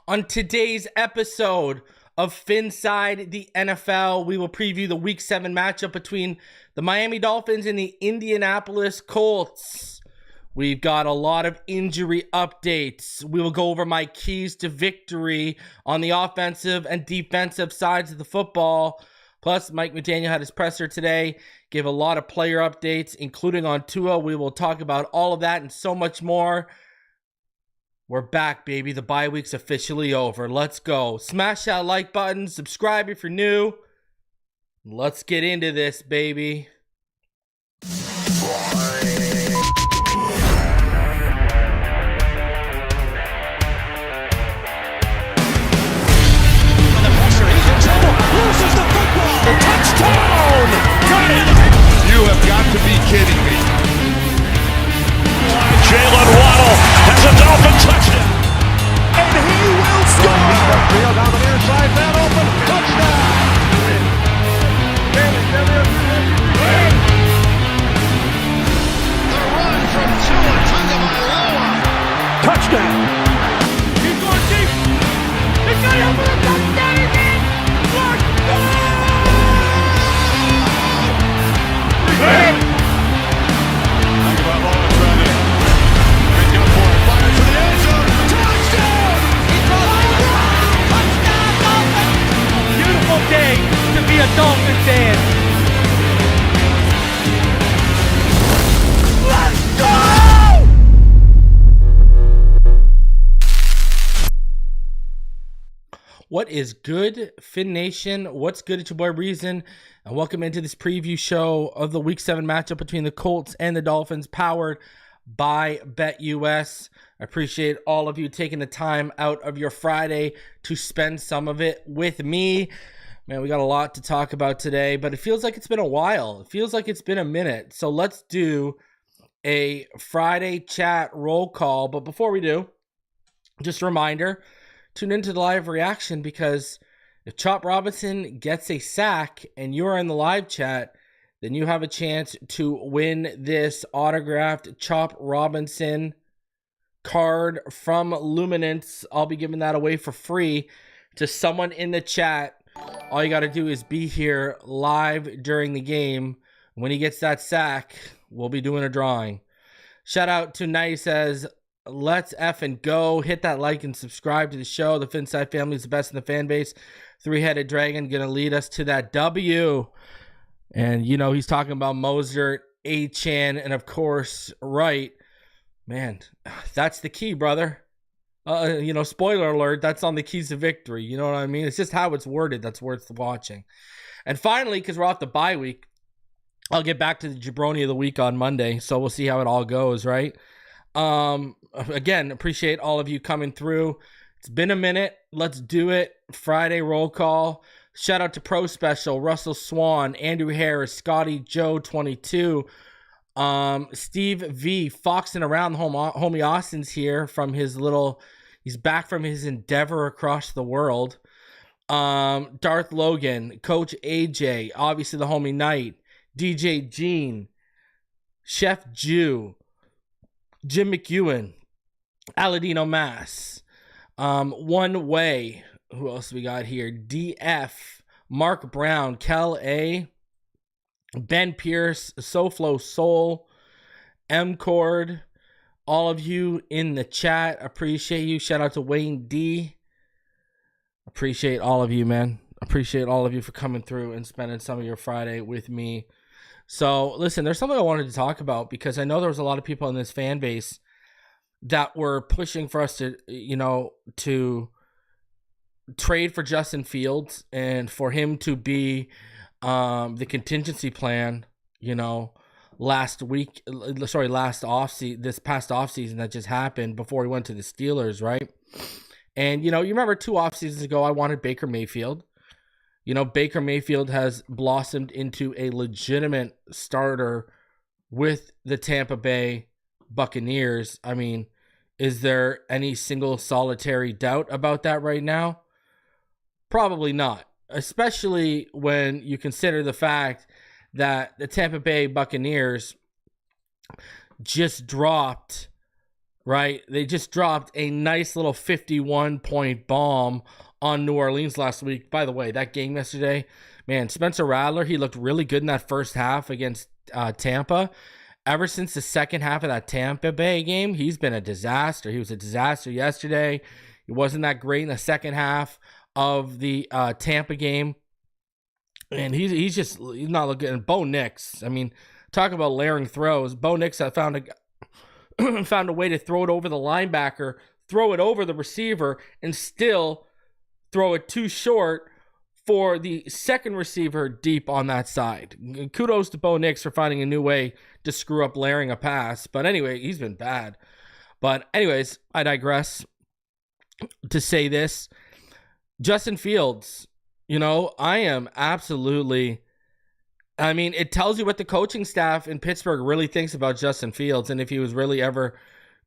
On today's episode of Phinside The NFL, we will preview the Week 7 matchup between the Miami Dolphins and the Indianapolis Colts. We've got a lot of injury updates. We will go over my keys to victory on the offensive and defensive sides of the football. Plus, Mike McDaniel had his presser today, gave a lot of player updates, including on Tua. We will talk about all of that and so much more. We're back, baby. The bye week's officially over. Let's go. Smash that like button. Subscribe if you're new. Let's get into this, baby. Loses the football. Touchdown! Got it! You have got to be kidding me. Jalen Waddle has a Dolphin touchdown. And he will score! Field on the near side, man open. Touchdown! The run from Tua Tagovailoa. Touchdown! He's going deep. He's got it for a touchdown again. Beautiful day to be a Dolphin fan. Let's go! What is good, Finn Nation? What's good? It's your boy Reason, and welcome into this preview show of the Week 7 matchup between the Colts and the Dolphins, powered by BetUS. I appreciate all of you taking the time out of your Friday to spend some of it with me. Man, we got a lot to talk about today, but it feels like it's been a while. It feels like it's been a minute. So let's do a Friday chat roll call. But before we do, just a reminder, tune into the live reaction, because if Chop Robinson gets a sack and you're in the live chat, then you have a chance to win this autographed Chop Robinson card from Luminance. I'll be giving that away for free to someone in the chat. All you got to do is be here live during the game. When he gets that sack, we'll be doing a drawing. Shout out to Nice says, let's effing go. Hit that like and subscribe to the show. The Phinside family is the best in the fan base. Three-headed dragon going to lead us to that W. And, you know, he's talking about Mozart, Achane, and, of course, Wright. Man, that's the key, brother. Spoiler alert, that's on the keys to victory. You know what I mean? It's just how it's worded that's worth watching. And finally, because we're off the bye week, I'll get back to the jabroni of the week on Monday. So we'll see how it all goes, right? Again, appreciate all of you coming through. It's been a minute. Let's do it. Friday roll call. Shout out to Pro Special, Russell Swan, Andrew Harris, Scotty Joe 22, Steve V, foxing around homie Austin's here from he's back from his endeavor across the world. Darth Logan, Coach AJ, obviously the homie Knight, DJ Gene, Chef Jew, Jim McEwen, Aladino Mass, One Way. Who else we got here? DF, Mark Brown, Kel A, Ben Pierce, SoFlo Soul, M Cord, all of you in the chat. Appreciate you. Shout out to Wayne D. Appreciate all of you, man. Appreciate all of you for coming through and spending some of your Friday with me. So, listen, there's something I wanted to talk about, because I know there was a lot of people in this fan base that were pushing for us to, to trade for Justin Fields and for him to be the contingency plan, this past offseason that just happened before he went to the Steelers, right? And, you remember 2 off seasons ago, I wanted Baker Mayfield. Baker Mayfield has blossomed into a legitimate starter with the Tampa Bay Buccaneers. I mean, is there any single solitary doubt about that right now? Probably not, especially when you consider the fact that the Tampa Bay Buccaneers just dropped right? They just dropped a nice little 51-point bomb on New Orleans last week. By the way, that game yesterday, man, Spencer Rattler, he looked really good in that first half against Tampa. Ever since the second half of that Tampa Bay game, he's been a disaster. He was a disaster yesterday. He wasn't that great in the second half of the Tampa game. And he's not looking. And Bo Nix, I mean, talk about layering throws. Bo Nix found a way to throw it over the linebacker, throw it over the receiver, and still throw it too short for the second receiver deep on that side. Kudos to Bo Nix for finding a new way to screw up layering a pass. But anyway, he's been bad. But anyways, I digress to say this. Justin Fields, I am absolutely... I mean, it tells you what the coaching staff in Pittsburgh really thinks about Justin Fields and if he was really ever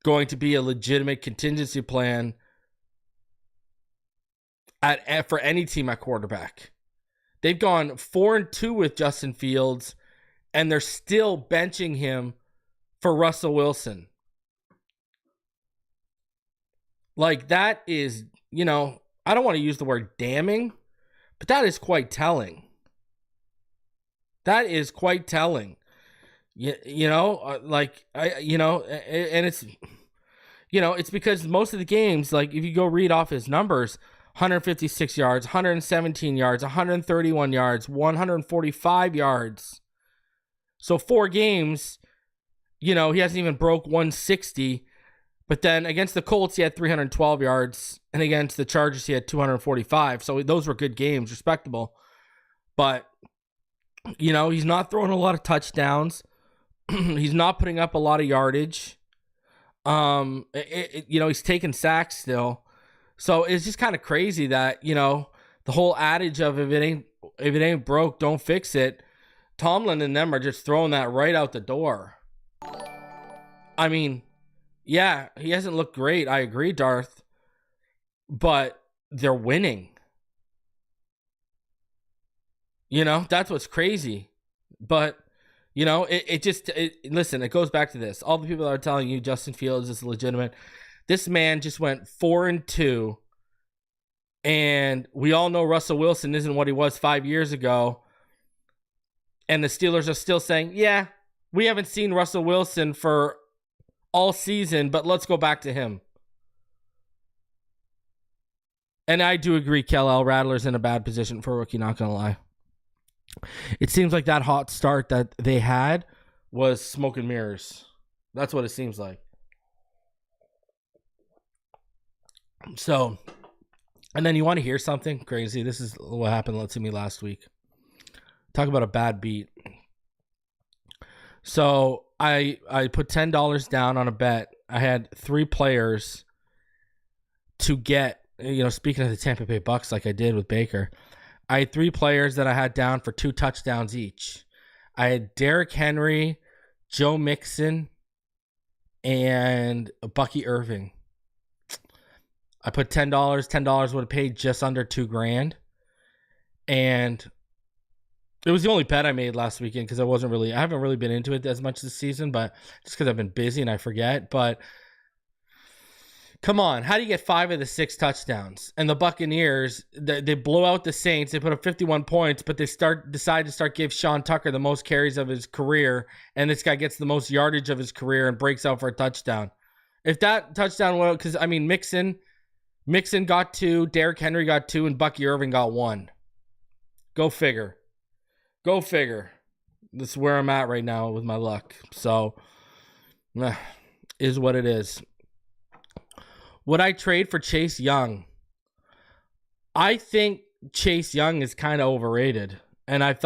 going to be a legitimate contingency plan for any team at quarterback. They've gone 4-2 with Justin Fields, and they're still benching him for Russell Wilson. Like, that is, I don't want to use the word damning, but that is quite telling. That is quite telling. And it's, it's because most of the games, like if you go read off his numbers, 156 yards, 117 yards, 131 yards, 145 yards. So 4 games, he hasn't even broke 160. But then against the Colts, he had 312 yards. And against the Chargers, he had 245. So those were good games, respectable. But, he's not throwing a lot of touchdowns. He's not putting up a lot of yardage. He's taking sacks still. So it's just kind of crazy that, the whole adage of if it ain't broke, don't fix it. Tomlin and them are just throwing that right out the door. I mean, yeah, he hasn't looked great. I agree, Darth. But they're winning. That's what's crazy. But, listen, it goes back to this. All the people that are telling you Justin Fields is legitimate. This man just went 4-2. And we all know Russell Wilson isn't what he was 5 years ago. And the Steelers are still saying, yeah, we haven't seen Russell Wilson for all season, but let's go back to him. And I do agree, Kal-El Rattler's in a bad position for a rookie, not going to lie. It seems like that hot start that they had was smoke and mirrors. That's what it seems like. So, and then you want to hear something crazy? This is what happened to me last week. Talk about a bad beat. So I put $10 down on a bet. I had 3 players to get, speaking of the Tampa Bay Bucks like I did with Baker, I had 3 players that I had down for 2 touchdowns each. I had Derrick Henry, Joe Mixon, and Bucky Irving. I put $10. $10 would have paid just under $2,000. And it was the only bet I made last weekend because I haven't really been into it as much this season, but just because I've been busy and I forget. But come on, how do you get 5 of the 6 touchdowns? And the Buccaneers, they blow out the Saints. They put up 51 points, but they decide to give Sean Tucker the most carries of his career, and this guy gets the most yardage of his career and breaks out for a touchdown. If that touchdown was, because I mean Mixon got 2, Derrick Henry got 2, and Bucky Irving got 1. Go figure. Go figure. This is where I'm at right now with my luck. So, is what it is. Would I trade for Chase Young? I think Chase Young is kind of overrated. And I've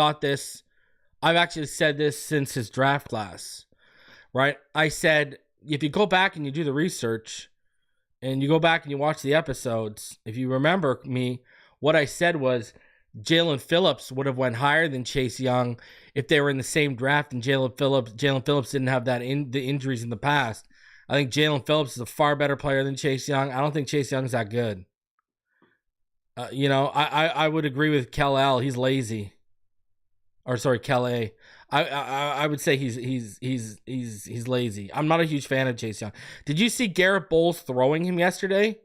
actually said this since his draft class, right? I said, if you go back and you do the research and you go back and you watch the episodes, if you remember me, what I said was Jalen Phillips would have went higher than Chase Young if they were in the same draft and Jalen Phillips didn't have the injuries in the past. I think Jalen Phillips is a far better player than Chase Young. I don't think Chase Young's that good. I would agree with Kal-El. He's lazy. Or sorry, Kal-A. I would say he's lazy. I'm not a huge fan of Chase Young. Did you see Garrett Bowles throwing him yesterday?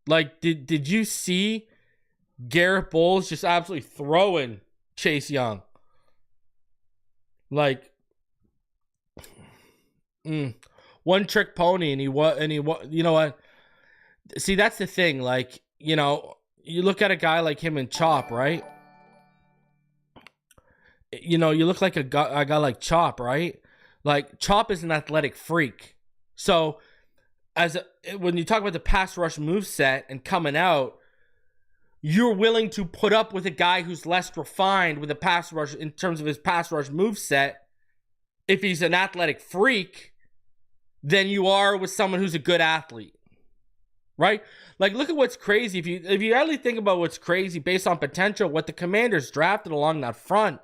Like, did you see Garrett Bowles just absolutely throwing Chase Young? Like, one trick pony, and he you know what? See, that's the thing. Like, you know, you look at a guy like him and Chop, right? You know, you look like a guy like Chop, right? Like, Chop is an athletic freak. So, when you talk about the pass rush moveset and coming out, you're willing to put up with a guy who's less refined with a pass rush in terms of his pass rush moveset if he's an athletic freak than you are with someone who's a good athlete. Right? Like, look at what's crazy. If you really think about what's crazy based on potential, what the Commanders drafted along that front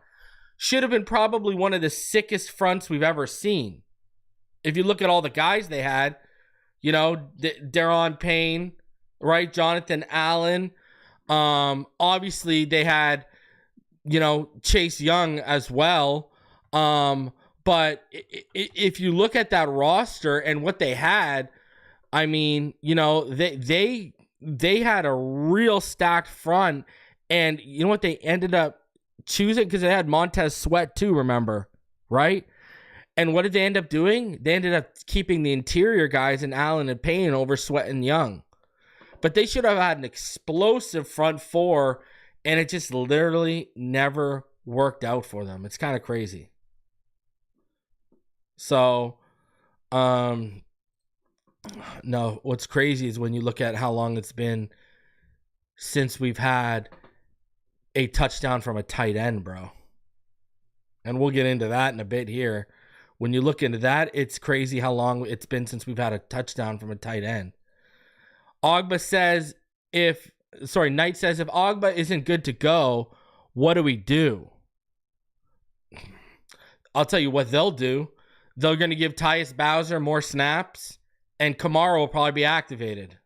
should have been probably one of the sickest fronts we've ever seen. If you look at all the guys they had, you know, Daron Payne, right? Jonathan Allen. Obviously they had, you know, Chase Young as well. But if you look at that roster and what they had, I mean, you know, they had a real stacked front, and you know what they ended up choosing, because they had Montez Sweat too, remember, right? And what did they end up doing? They ended up keeping the interior guys in Allen and Payne over Sweat and Young. But they should have had an explosive front four, and it just literally never worked out for them. It's kind of crazy. So, no, what's crazy is when you look at how long it's been since we've had a touchdown from a tight end, bro. And we'll get into that in a bit here. When you look into that, it's crazy how long it's been since we've had a touchdown from a tight end. Ogbah says, Knight says, if Ogbah isn't good to go, what do we do? I'll tell you what they'll do. They're going to give Tyus Bowser more snaps, and Kamara will probably be activated.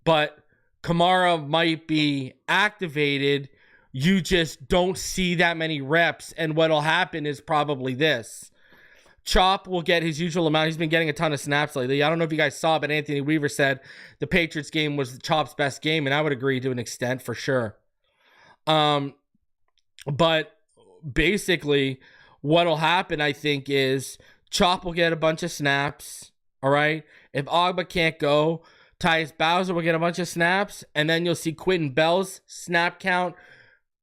But Kamara might be activated. You just don't see that many reps, and what'll happen is probably this. Chop will get his usual amount. He's been getting a ton of snaps lately. I don't know if you guys saw, but Anthony Weaver said the Patriots game was Chop's best game, and I would agree to an extent for sure. But basically, what'll happen, I think, is Chop will get a bunch of snaps, all right? If Ogbah can't go, Tyus Bowser will get a bunch of snaps, and then you'll see Quentin Bell's snap count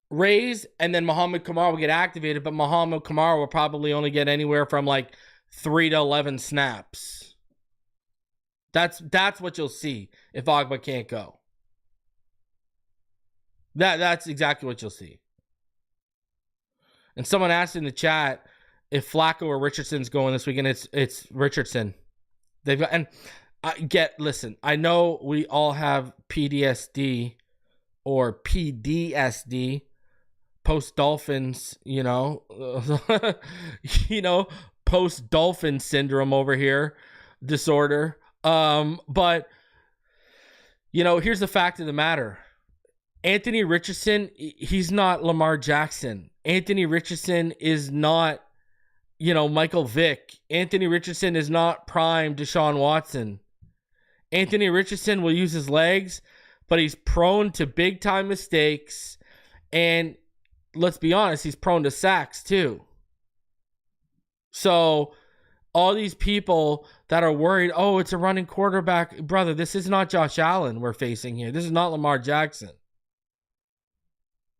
raise, and then Muhammad Kamara will get activated, but Muhammad Kamara will probably only get anywhere from like 3 to 11 snaps. That's what you'll see if Ogbah can't go. That's exactly what you'll see. And someone asked in the chat if Flacco or Richardson's going this weekend. It's Richardson. They've got, and listen, I know we all have PTSD or PDSD, post-Dolphins, you know, post-Dolphin syndrome over here, disorder. But, you know, here's the fact of the matter. Anthony Richardson, he's not Lamar Jackson. Anthony Richardson is not, you know, Michael Vick. Anthony Richardson is not prime Deshaun Watson. Anthony Richardson will use his legs, but he's prone to big-time mistakes, and let's be honest, he's prone to sacks too. So all these people that are worried, oh, it's a running quarterback. Brother, this is not Josh Allen we're facing here. This is not Lamar Jackson.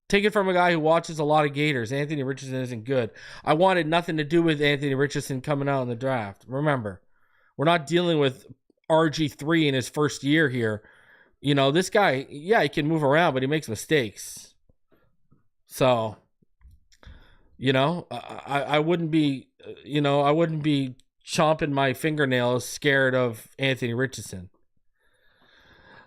Take it from a guy who watches a lot of Gators. Anthony Richardson isn't good. I wanted nothing to do with Anthony Richardson coming out in the draft. Remember, we're not dealing with RG3 in his first year here. You know, this guy, yeah, he can move around, but he makes mistakes. So, you know, I wouldn't be, I wouldn't be chomping my fingernails scared of Anthony Richardson.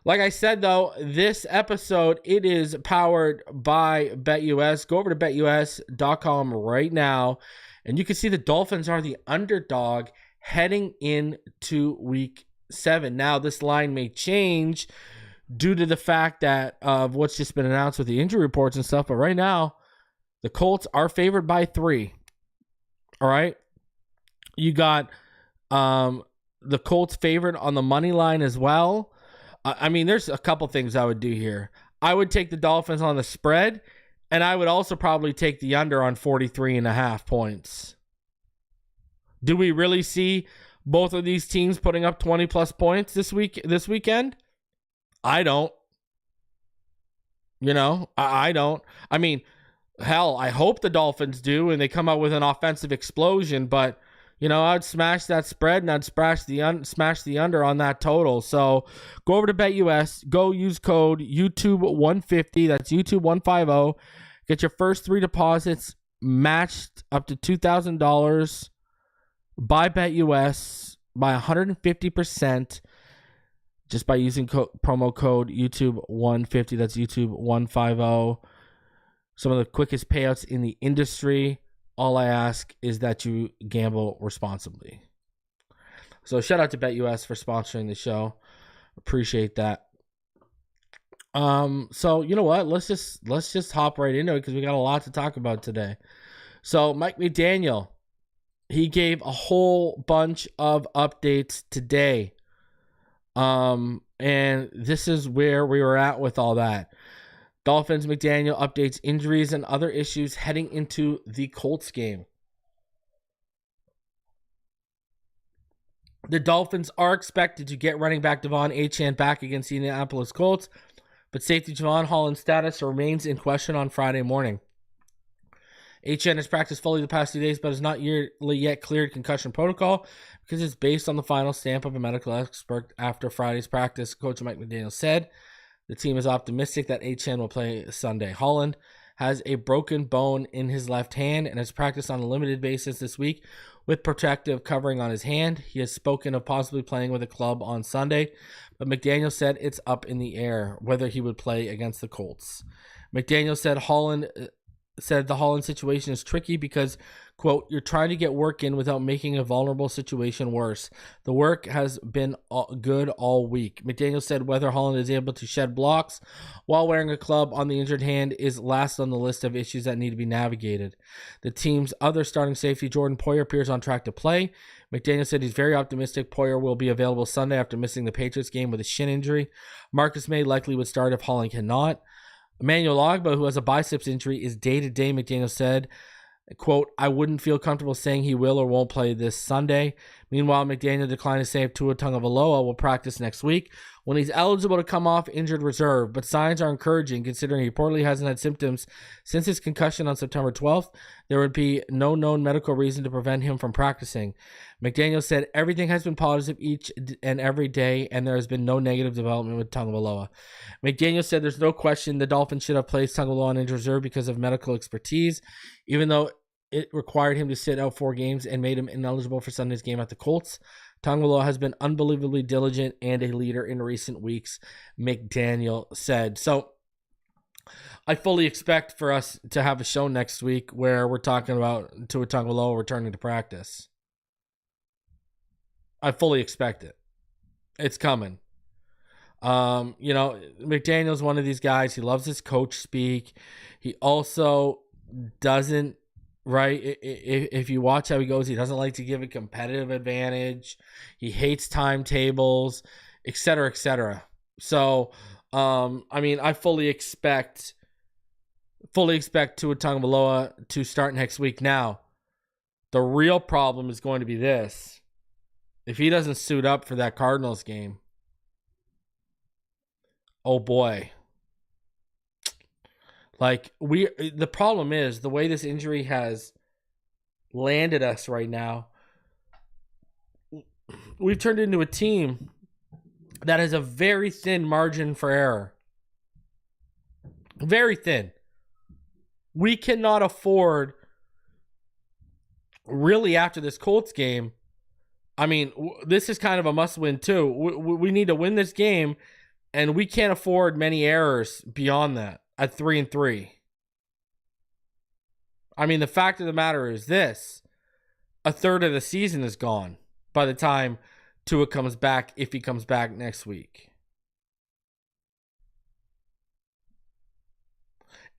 Like I said, though, this episode, it is powered by BetUS. Go over to betus.com right now, and you can see the Dolphins are the underdog heading into week 7. Now, this line may change due to the fact that of what's just been announced with the injury reports and stuff. But right now, the Colts are favored by 3. All right. You got the Colts favored on the money line as well. I mean, there's a couple things I would do here. I would take the Dolphins on the spread, and I would also probably take the under on 43.5 points. Do we really see both of these teams putting up 20 plus points this weekend? I don't. I don't. I mean, hell, I hope the Dolphins do and they come out with an offensive explosion, but I'd smash that spread and I'd smash the under on that total. So go over to BetUS, go use code YouTube150. That's YouTube150. Get your first 3 deposits matched up to $2,000 by BetUS by 150% just by using promo code YouTube150. That's YouTube150. Some of the quickest payouts in the industry. All I ask is that you gamble responsibly. So shout out to BetUS for sponsoring the show. Appreciate that. So you know what? Let's just hop right into it because we got a lot to talk about today. So Mike McDaniel, he gave a whole bunch of updates today. And this is where we were at with all that. Dolphins McDaniel updates injuries and other issues heading into the Colts game. The Dolphins are expected to get running back Achane back against the Indianapolis Colts, but safety Holland's status remains in question on Friday morning. Achane has practiced fully the past 2 days, but is not yet cleared concussion protocol because it's based on the final stamp of a medical expert after Friday's practice, Coach Mike McDaniel said. The team is optimistic that Achane will play Sunday. Holland has a broken bone in his left hand and has practiced on a limited basis this week with protective covering on his hand. He has spoken of possibly playing with a club on Sunday, but McDaniel said it's up in the air whether he would play against the Colts. McDaniel said the Holland situation is tricky because, quote, you're trying to get work in without making a vulnerable situation worse. The work has been good all week. McDaniel said whether Holland is able to shed blocks while wearing a club on the injured hand is last on the list of issues that need to be navigated. The team's other starting safety, Jordan Poyer, appears on track to play. McDaniel said he's very optimistic Poyer will be available Sunday after missing the Patriots game with a shin injury. Marcus May likely would start if Holland cannot. Emmanuel Ogbah, who has a biceps injury, is day-to-day, McDaniel said. Quote, I wouldn't feel comfortable saying he will or won't play this Sunday. Meanwhile, McDaniel declined to say if Tua Tagovailoa will practice next week when he's eligible to come off injured reserve, but signs are encouraging considering he reportedly hasn't had symptoms since his concussion on September 12th. There would be no known medical reason to prevent him from practicing. McDaniel said everything has been positive each and every day, and there has been no negative development with Tagovailoa. McDaniel said there's no question the Dolphins should have placed Tagovailoa on injured reserve because of medical expertise, even though it required him to sit out 4 games and made him ineligible for Sunday's game at the Colts. Tagovailoa has been unbelievably diligent and a leader in recent weeks, McDaniel said. So I fully expect for us to have a show next week where we're talking about Tua Tagovailoa returning to practice. I fully expect it. It's coming. McDaniel's one of these guys. He loves his coach speak. He also doesn't, right? If you watch how he goes, he doesn't like to give a competitive advantage. He hates timetables, et cetera, et cetera. So, I fully expect Tua Tagovailoa to start next week. Now, the real problem is going to be this. If he doesn't suit up for that Cardinals game, oh boy. The problem is the way this injury has landed us right now, we've turned into a team that has a very thin margin for error. Very thin. We cannot afford, really after this Colts game, this is kind of a must-win too. We need to win this game, and we can't afford many errors beyond that at 3-3. The fact of the matter is this. A third of the season is gone by the time Tua comes back, if he comes back next week.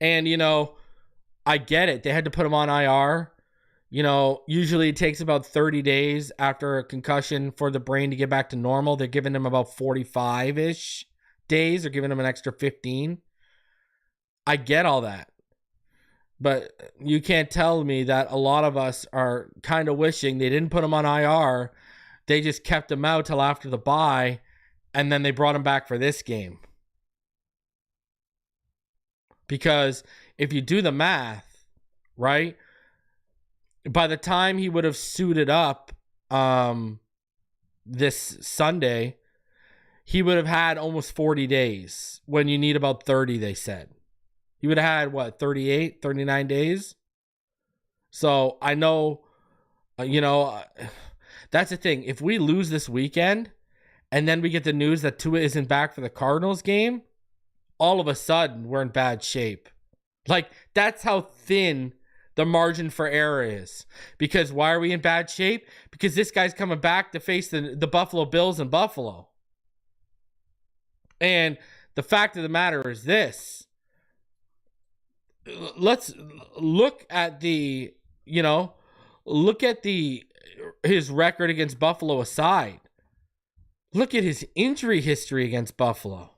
And, I get it. They had to put him on IR. Usually it takes about 30 days after a concussion for the brain to get back to normal. They're giving him about 45-ish days. They're giving him an extra 15. I get all that. But you can't tell me that a lot of us are kind of wishing they didn't put him on IR. They just kept him out till after the bye, and then they brought him back for this game. Because if you do the math, right, by the time he would have suited up this Sunday, he would have had almost 40 days when you need about 30, they said. He would have had, 38, 39 days? So I know, that's the thing. If we lose this weekend and then we get the news that Tua isn't back for the Cardinals game, all of a sudden we're in bad shape. Like, that's how thin the margin for error is. Because why are we in bad shape? Because this guy's coming back to face the Buffalo Bills in Buffalo. And the fact of the matter is this. Let's look at his record against Buffalo aside. Look at his injury history against Buffalo.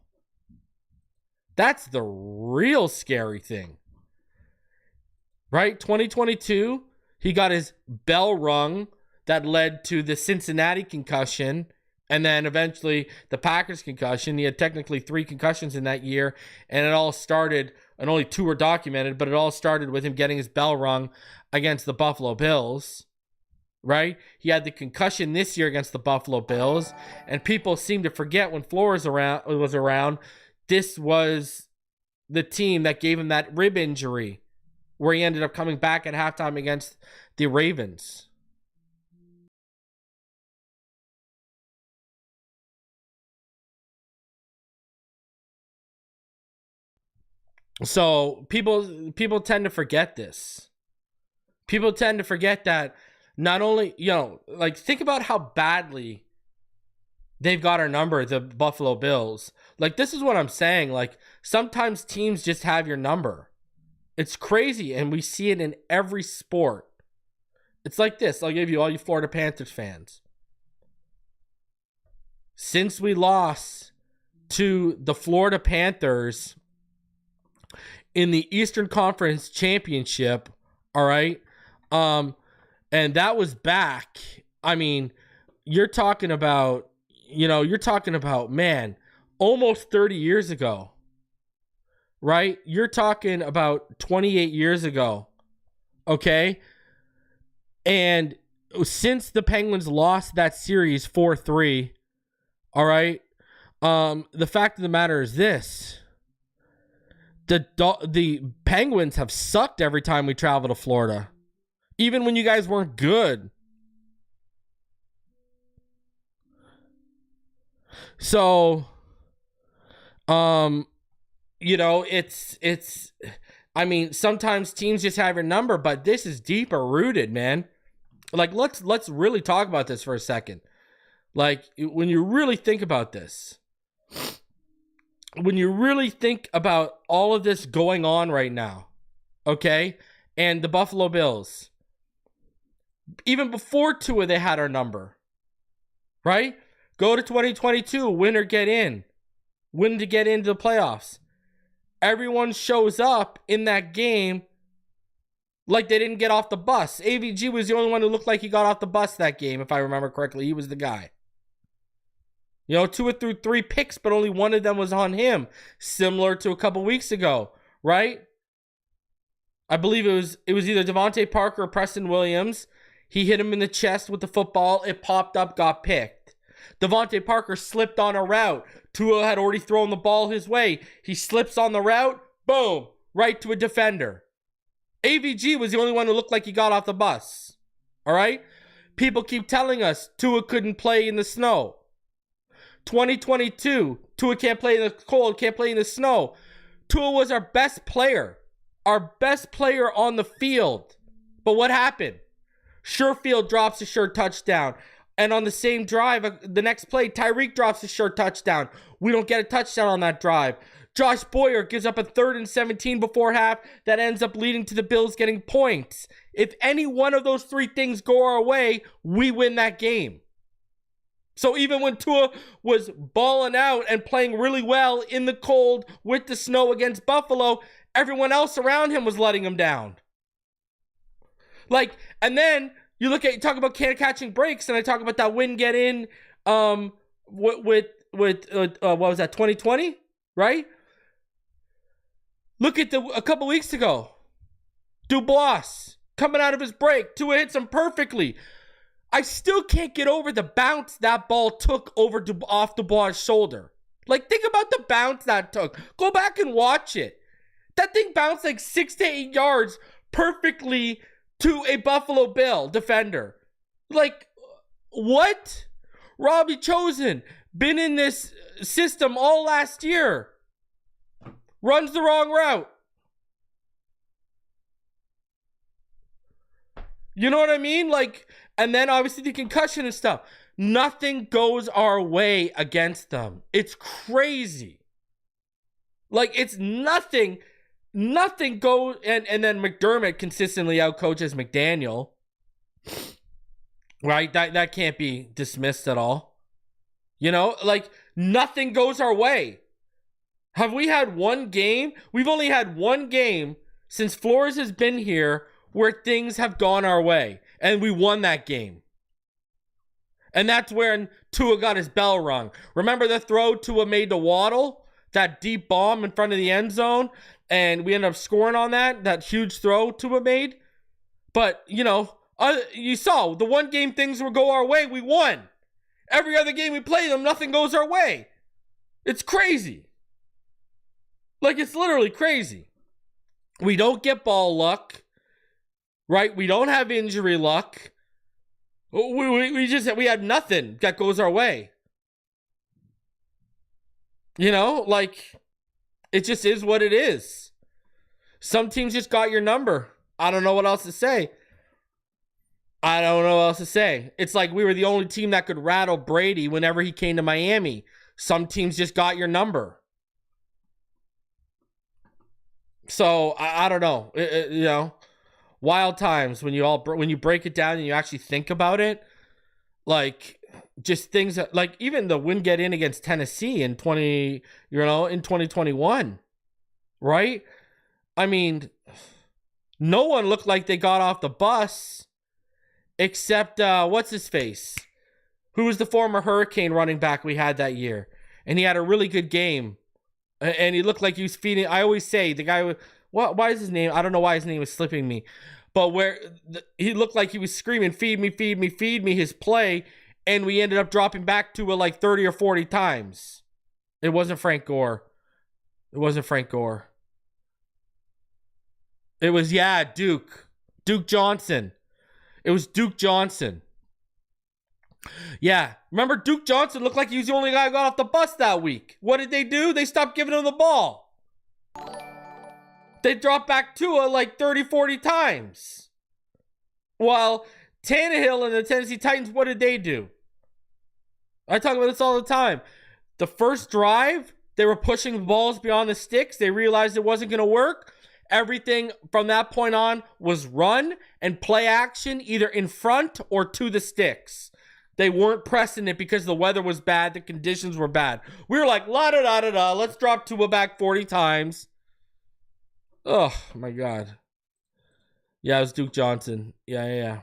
That's the real scary thing. Right? 2022, he got his bell rung that led to the Cincinnati concussion and then eventually the Packers concussion. He had technically 3 concussions in that year, and it all started, and only 2 were documented, but it all started with him getting his bell rung against the Buffalo Bills, right? He had the concussion this year against the Buffalo Bills, and people seem to forget when Flores was around, this was the team that gave him that rib injury where he ended up coming back at halftime against the Ravens. So people tend to forget this. People tend to forget that not only, think about how badly they've got our number, the Buffalo Bills. Like, this is what I'm saying. Like, sometimes teams just have your number. It's crazy, and we see it in every sport. It's like this. I'll give you all you Florida Panthers fans. Since we lost to the Florida Panthers in the Eastern Conference Championship, all right, and that was back, I mean, you're talking about, man, almost 30 years ago, right? You're talking about 28 years ago, okay? And since the Penguins lost that series 4-3, all right, the fact of the matter is this. The Penguins have sucked every time we travel to Florida. Even when you guys weren't good. So, it's I mean, sometimes teams just have your number, but this is deeper rooted, man. Like, let's really talk about this for a second. Like, when you really think about this, when you really think about all of this going on right now, okay, and the Buffalo Bills, even before Tua, they had our number, right? Go to 2022, win or get in, win to get into the playoffs. Everyone shows up in that game like they didn't get off the bus. AVG was the only one who looked like he got off the bus that game, if I remember correctly. He was the guy. Tua threw 3 picks, but only one of them was on him, similar to a couple weeks ago, right? I believe it was either Devontae Parker or Preston Williams. He hit him in the chest with the football. It popped up, got picked. Devontae Parker slipped on a route. Tua had already thrown the ball his way. He slips on the route, boom, right to a defender. AVG was the only one who looked like he got off the bus, all right? People keep telling us Tua couldn't play in the snow. 2022, Tua can't play in the cold, can't play in the snow. Tua was our best player on the field. But what happened? Sherfield drops a sure touchdown. And on the same drive, the next play, Tyreek drops a sure touchdown. We don't get a touchdown on that drive. Josh Poyer gives up a 3rd and 17 before half that ends up leading to the Bills getting points. If any one of those 3 things go our way, we win that game. So even when Tua was balling out and playing really well in the cold with the snow against Buffalo, everyone else around him was letting him down. Like, and then you talk about catching breaks, and I talk about that win get in with what was that, 2020, right? Look at a couple weeks ago, Dubois coming out of his break, Tua hits him perfectly. I still can't get over the bounce that ball took off Dubois' shoulder. Like, think about the bounce that took. Go back and watch it. That thing bounced like 6 to 8 yards perfectly to a Buffalo Bill defender. Like, what? Robbie Chosen, been in this system all last year. Runs the wrong route. You know what I mean? Like, and then obviously the concussion and stuff. Nothing goes our way against them. It's crazy. Like, it's nothing goes, and then McDermott consistently outcoaches McDaniel. Right? That can't be dismissed at all. You know, like, nothing goes our way. Have we had one game? We've only had one game since Flores has been here where things have gone our way, and we won that game. And that's when Tua got his bell rung. Remember the throw Tua made to Waddle? That deep bomb in front of the end zone? And we ended up scoring on that huge throw Tua made? But, you know, you saw the one game things would go our way, we won. Every other game we play them, nothing goes our way. It's crazy. Like, it's literally crazy. We don't get ball luck. Right? We don't have injury luck. We had nothing that goes our way. You know, like, it just is what it is. Some teams just got your number. I don't know what else to say. It's like we were the only team that could rattle Brady whenever he came to Miami. Some teams just got your number. So, I don't know. You know, wild times when you break it down and you actually think about it. Like, just things that, like, even the win get in against Tennessee in 2021, right? I mean, no one looked like they got off the bus except what's his face, who was the former Hurricane running back we had that year, and he had a really good game, and he looked like he was feeding. I always say the guy, why is his name? I don't know why his name is slipping me. But he looked like he was screaming, feed me, feed me, feed me, his play, and we ended up dropping back to it like 30 or 40 times. It wasn't Frank Gore. It was, Duke. Duke Johnson. It was Duke Johnson. Yeah. Remember, Duke Johnson looked like he was the only guy who got off the bus that week. What did they do? They stopped giving him the ball. They dropped back to it like 30, 40 times. While Tannehill and the Tennessee Titans, what did they do? I talk about this all the time. The first drive, they were pushing the balls beyond the sticks. They realized it wasn't going to work. Everything from that point on was run and play action, either in front or to the sticks. They weren't pressing it because the weather was bad, the conditions were bad. We were like, la-da-da-da-da, let's drop Tua back 40 times. Oh, my God. Yeah, it was Duke Johnson. Yeah.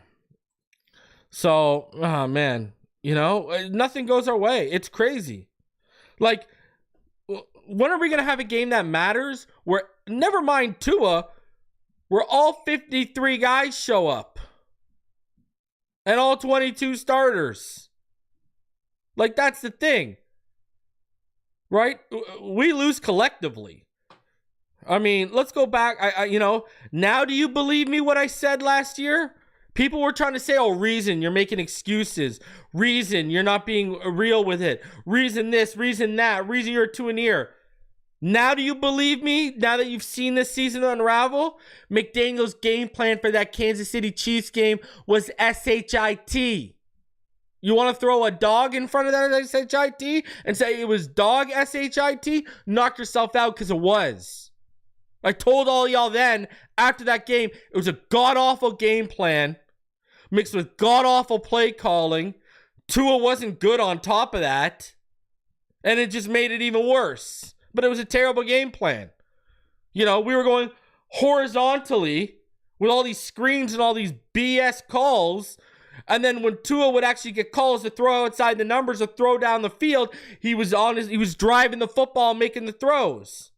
So, oh, man. You know, nothing goes our way. It's crazy. Like, when are we going to have a game that matters where, never mind Tua, where all 53 guys show up and all 22 starters? Like, that's the thing. Right? We lose collectively. I mean, let's go back. Now do you believe me what I said last year? People were trying to say, oh, Reason, you're making excuses. Reason, you're not being real with it. Reason this, Reason that. Reason you're too near. Now do you believe me? Now that you've seen this season unravel? McDaniel's game plan for that Kansas City Chiefs game was SHIT. You want to throw a dog in front of that S-H-I-T and say it was dog S-H-I-T? Knock yourself out, because it was. I told all y'all then, after that game, it was a god-awful game plan mixed with god-awful play calling. Tua wasn't good on top of that, and it just made it even worse. But it was a terrible game plan. You know, we were going horizontally with all these screens and all these BS calls. And then when Tua would actually get calls to throw outside the numbers or throw down the field, he was driving the football, making the throws.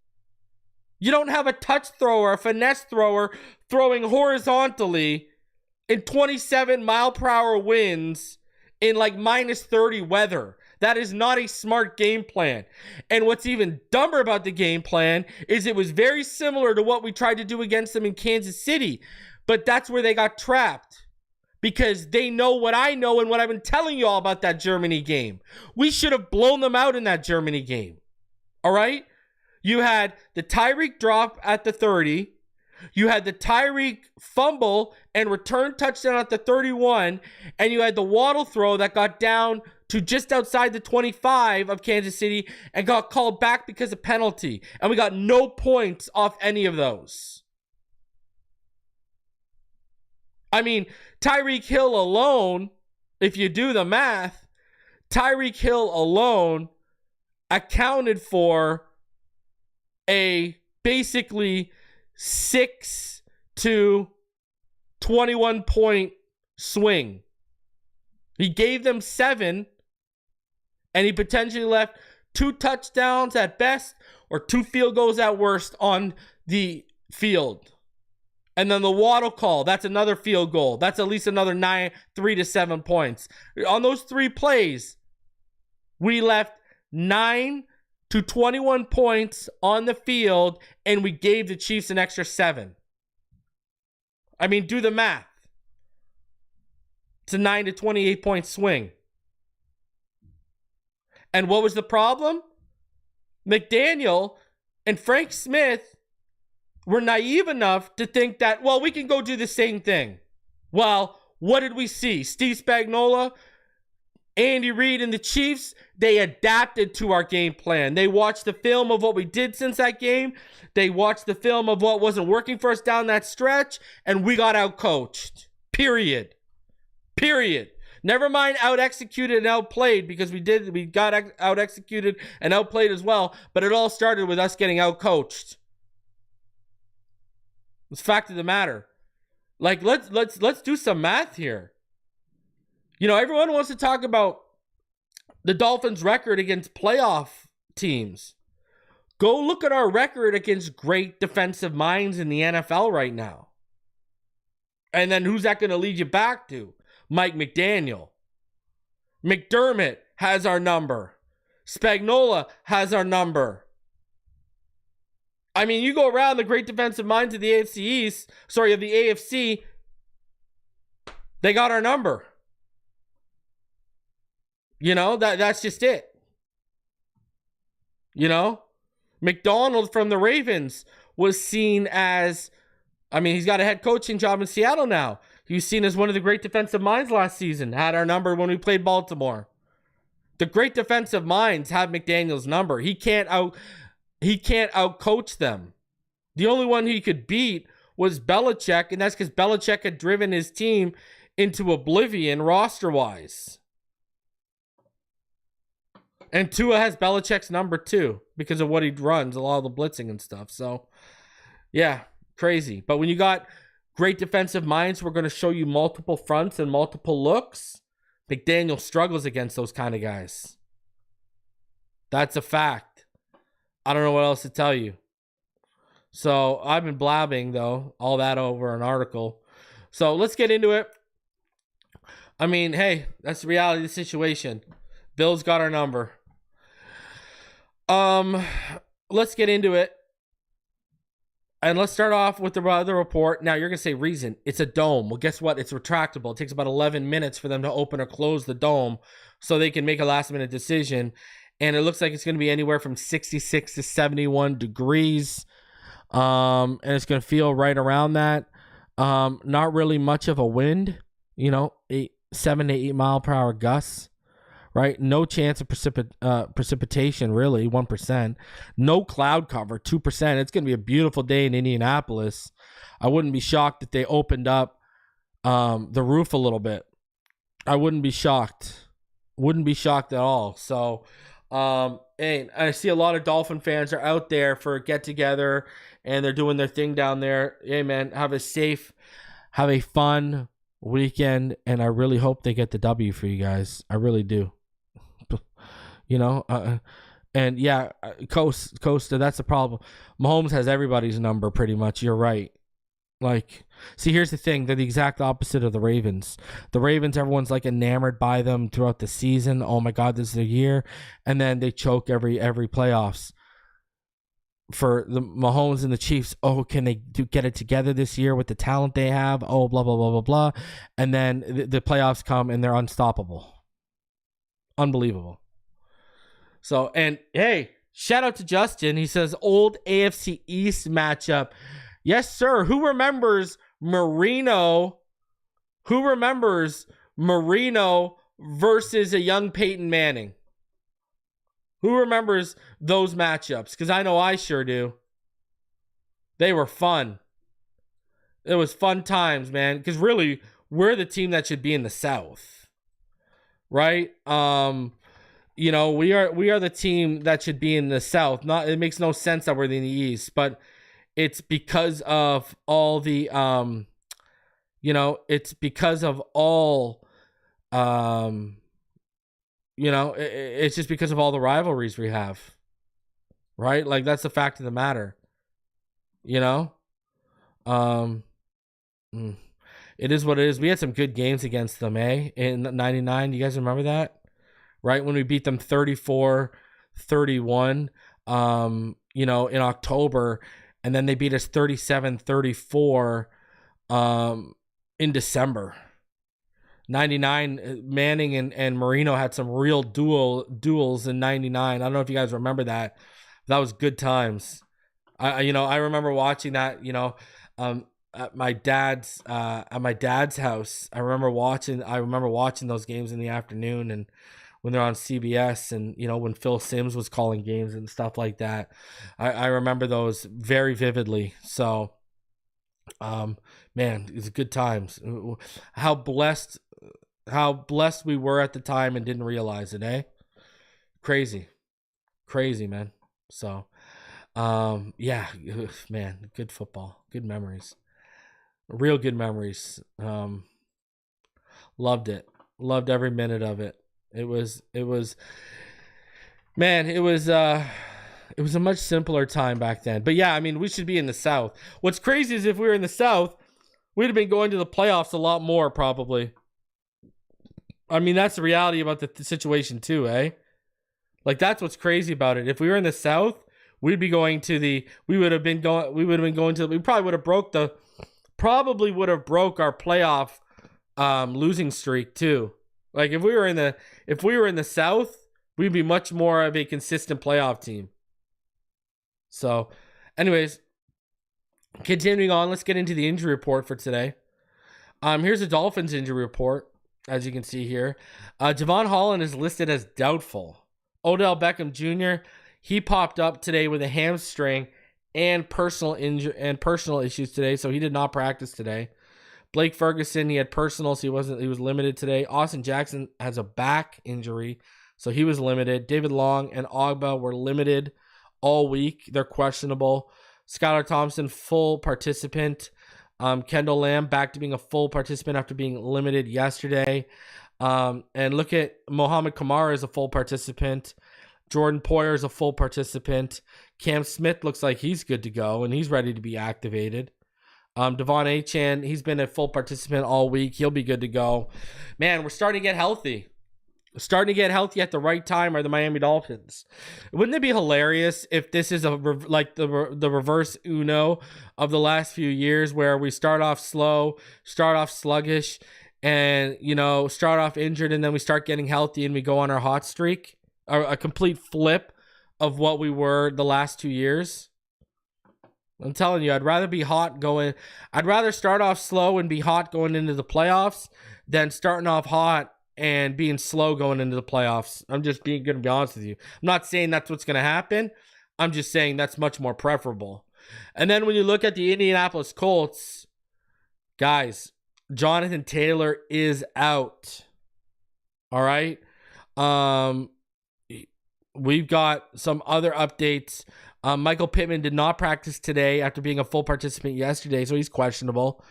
You don't have a touch thrower, a finesse thrower throwing horizontally in 27 mile per hour winds in like minus 30 weather. That is not a smart game plan. And what's even dumber about the game plan is it was very similar to what we tried to do against them in Kansas City. But that's where they got trapped. Because they know what I know and what I've been telling you all about that Germany game. We should have blown them out in that Germany game. All right? You had the Tyreek drop at the 30. You had the Tyreek fumble and return touchdown at the 31. And you had the Waddle throw that got down to just outside the 25 of Kansas City and got called back because of penalty. And we got no points off any of those. I mean, Tyreek Hill alone, if you do the math, Tyreek Hill alone accounted for a basically 6 to 21 point swing. He gave them 7, and he potentially left 2 touchdowns at best or 2 field goals at worst on the field. And then the Waddle call, that's another field goal. That's at least another 3 to 7 points. On those 3 plays, we left 9 to 21 points on the field, and we gave the Chiefs an extra 7. I mean, do the math. It's a 9 to 28 point swing. And what was the problem? McDaniel and Frank Smith were naive enough to think that, well, we can go do the same thing. Well, what did we see? Steve Spagnuolo, Andy Reid, and the Chiefs, they adapted to our game plan. They watched the film of what we did since that game. They watched the film of what wasn't working for us down that stretch, and we got out-coached. Period. Never mind out-executed and outplayed, because we got out-executed and outplayed as well, but it all started with us getting out-coached. It's fact of the matter. Like, let's do some math here. You know, everyone wants to talk about the Dolphins' record against playoff teams. Go look at our record against great defensive minds in the NFL right now. And then who's that going to lead you back to? Mike McDaniel. McDermott has our number. Spagnuolo has our number. I mean, you go around the great defensive minds of the of the AFC, they got our number. You know, that's just it. You know, McDonald from the Ravens was seen as, I mean, he's got a head coaching job in Seattle now. He was seen as one of the great defensive minds last season, had our number when we played Baltimore. The great defensive minds have McDaniel's number. He can't out-coach them. The only one he could beat was Belichick, and that's because Belichick had driven his team into oblivion roster-wise. And Tua has Belichick's number too, because of what he runs, a lot of the blitzing and stuff. So, yeah, crazy. But when you got great defensive minds, we're going to show you multiple fronts and multiple looks. McDaniel struggles against those kind of guys. That's a fact. I don't know what else to tell you. So I've been blabbing, though, all that over an article. So let's get into it. I mean, hey, that's the reality of the situation. Bill's got our number. Let's get into it. And let's start off with the report. Now, you're going to say, reason, it's a dome. Well, guess what? It's retractable. It takes about 11 minutes for them to open or close the dome so they can make a last-minute decision. And it looks like it's going to be anywhere from 66 to 71 degrees. And it's going to feel right around that. Not really much of a wind. You know, 7 to 8 mile per hour gusts, right? No chance of precipitation, really, 1%. No cloud cover, 2%. It's going to be a beautiful day in Indianapolis. I wouldn't be shocked if they opened up the roof a little bit. I wouldn't be shocked. Wouldn't be shocked at all. So, and I see a lot of Dolphin fans are out there for a get-together, and they're doing their thing down there. Hey, man, have a fun weekend, and I really hope they get the W for you guys. I really do. You know, and yeah, Costa, that's the problem. Mahomes has everybody's number pretty much. You're right. Like, see, here's the thing. They're the exact opposite of the Ravens. The Ravens, everyone's like enamored by them throughout the season. Oh my God, this is their year. And then they choke every playoffs. For the Mahomes and the Chiefs, oh, can they get it together this year with the talent they have? Oh, blah, blah, blah, blah, blah. And then the playoffs come and they're unstoppable. Unbelievable. So, and hey, shout out to Justin. He says, old AFC East matchup. Yes, sir. Who remembers Marino? Who remembers Marino versus a young Peyton Manning? Who remembers those matchups? Because I know I sure do. They were fun. It was fun times, man. Because really, we're the team that should be in the South, right? You know, we are the team that should be in the South. It makes no sense that we're in the East, but it's because of all the it's because of all it's just because of all the rivalries we have, right? Like, that's the fact of the matter, you know? It is what it is. We had some good games against them, in 99. You guys remember that? Right? When we beat them 34-31, in October, and then they beat us 37-34, in December. 99, Manning and Marino had some real duels in 99. I don't know if you guys remember that. That was good times. I remember watching that, at my dad's house. I remember watching those games in the afternoon, and when they're on CBS, and when Phil Simms was calling games and stuff like that. I remember those very vividly. So man, it's good times. How blessed we were at the time and didn't realize it, Crazy, man. So, yeah, man, good football, good memories, real good memories. Loved it. Loved every minute of it. It was a much simpler time back then. But yeah, I mean, we should be in the South. What's crazy is if we were in the South, we'd have been going to the playoffs a lot more, probably. I mean, that's the reality about the situation too, Like, that's what's crazy about it. If we were in the South, we probably would have broke our playoff losing streak too. Like, if we were in the South, we'd be much more of a consistent playoff team. So, anyways, continuing on, let's get into the injury report for today. Here's a Dolphins injury report, as you can see here. Javon Holland is listed as doubtful. Odell Beckham Jr., he popped up today with a hamstring and personal issues today, so he did not practice today. Blake Ferguson, he had personals, he was limited today. Austin Jackson has a back injury, so he was limited. David Long and Ogbah were limited all week. They're questionable. Skylar Thompson, full participant. Kendall Lamb back to being a full participant after being limited yesterday. And look at Mohamed Kamara is a full participant. Jordan Poyer is a full participant. Cam Smith looks like he's good to go, and he's ready to be activated. Devon Achane, he's been a full participant all week. He'll be good to go. Man, we're starting to get healthy. Starting to get healthy at the right time are the Miami Dolphins. Wouldn't it be hilarious if this is the reverse Uno of the last few years, where we start off slow, start off sluggish, and start off injured, and then we start getting healthy and we go on our hot streak? A complete flip of what we were the last 2 years. I'm telling you, I'd rather be hot going. I'd rather start off slow and be hot going into the playoffs than starting off hot and being slow going into the playoffs. I'm just going to be honest with you. I'm not saying that's what's going to happen. I'm just saying that's much more preferable. And then when you look at the Indianapolis Colts, guys, Jonathan Taylor is out. All right. We've got some other updates. Michael Pittman did not practice today after being a full participant yesterday, so he's questionable.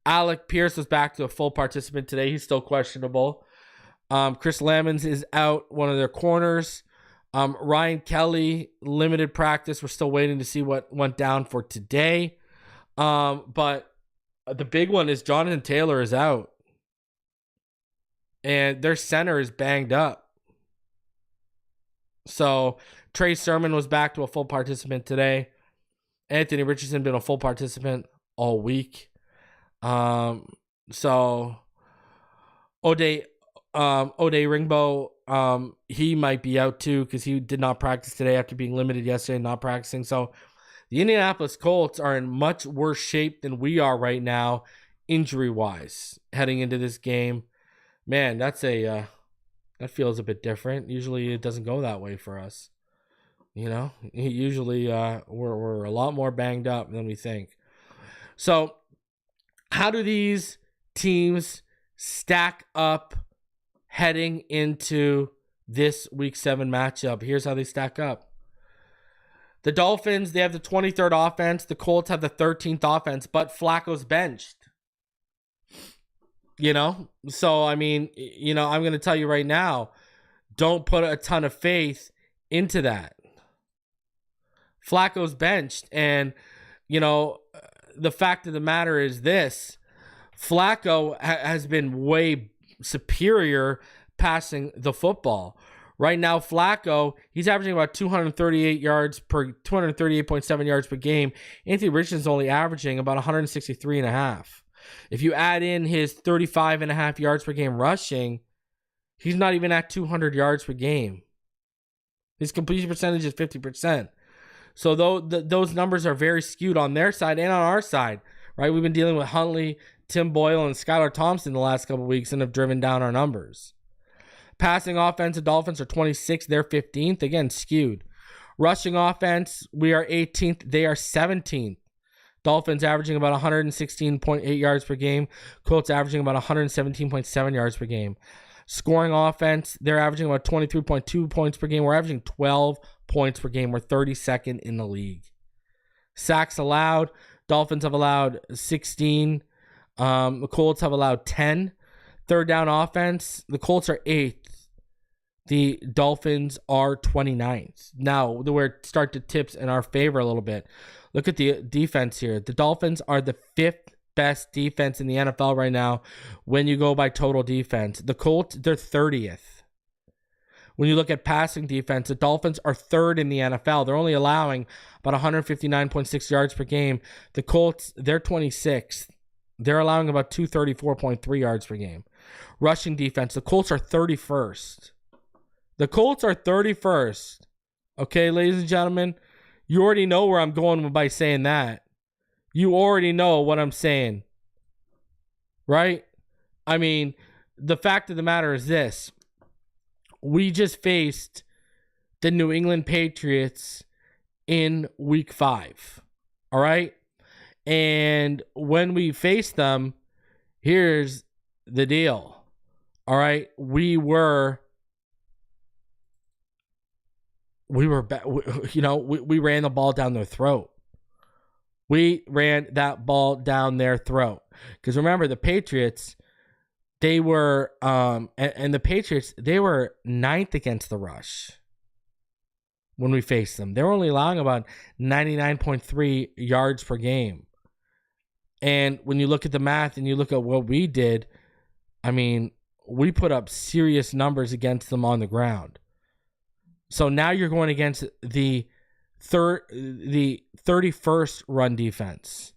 Alec Pierce was back to a full participant today. He's still questionable. Chris Lamons is out, one of their corners. Ryan Kelly, limited practice. We're still waiting to see what went down for today. But the big one is Jonathan Taylor is out. And their center is banged up. So Trey Sermon was back to a full participant today. Anthony Richardson been a full participant all week. So Ode Ringbo, he might be out too because he did not practice today after being limited yesterday and not practicing. So the Indianapolis Colts are in much worse shape than we are right now, injury-wise, heading into this game. Man, that feels a bit different. Usually it doesn't go that way for us. You know, usually we're a lot more banged up than we think. So how do these teams stack up heading into this Week 7 matchup? Here's how they stack up. The Dolphins, they have the 23rd offense. The Colts have the 13th offense, but Flacco's benched. You know? So, I mean, you know, I'm going to tell you right now, don't put a ton of faith into that. Flacco's benched, and, you know, the fact of the matter is this. Flacco has been way superior passing the football. Right now, Flacco, he's averaging about 238.7 yards per game. Anthony Richardson's only averaging about 163.5. If you add in his 35.5 yards per game rushing, he's not even at 200 yards per game. His completion percentage is 50%. So those numbers are very skewed on their side and on our side, right? We've been dealing with Huntley, Tim Boyle, and Skylar Thompson the last couple of weeks and have driven down our numbers. Passing offense, the Dolphins are 26th. They're 15th. Again, skewed. Rushing offense, we are 18th. They are 17th. Dolphins averaging about 116.8 yards per game. Colts averaging about 117.7 yards per game. Scoring offense, they're averaging about 23.2 points per game. We're averaging 12 points per game. We're 32nd in the league. Sacks allowed, Dolphins have allowed 16. The Colts have allowed 10. Third down offense, the Colts are 8th. The Dolphins are 29th. Now, where it start to tips in our favor a little bit. Look at the defense here. The Dolphins are the 5th best defense in the NFL right now when you go by total defense. The Colts, they're 30th. When you look at passing defense, the Dolphins are 3rd in the NFL. They're only allowing about 159.6 yards per game. The Colts, they're 26th. They're allowing about 234.3 yards per game. Rushing defense, the Colts are 31st. The Colts are 31st. Okay, ladies and gentlemen, you already know where I'm going by saying that. You already know what I'm saying. Right? I mean, the fact of the matter is this. We just faced the New England Patriots in Week 5. All right? And when we faced them, here's the deal. All right? We ran the ball down their throat. We ran that ball down their throat. Because remember, the Patriots, they were, and the Patriots, they were 9th against the rush when we faced them. They were only allowing about 99.3 yards per game. And when you look at the math and you look at what we did, I mean, we put up serious numbers against them on the ground. So now you're going against the 31st run defense.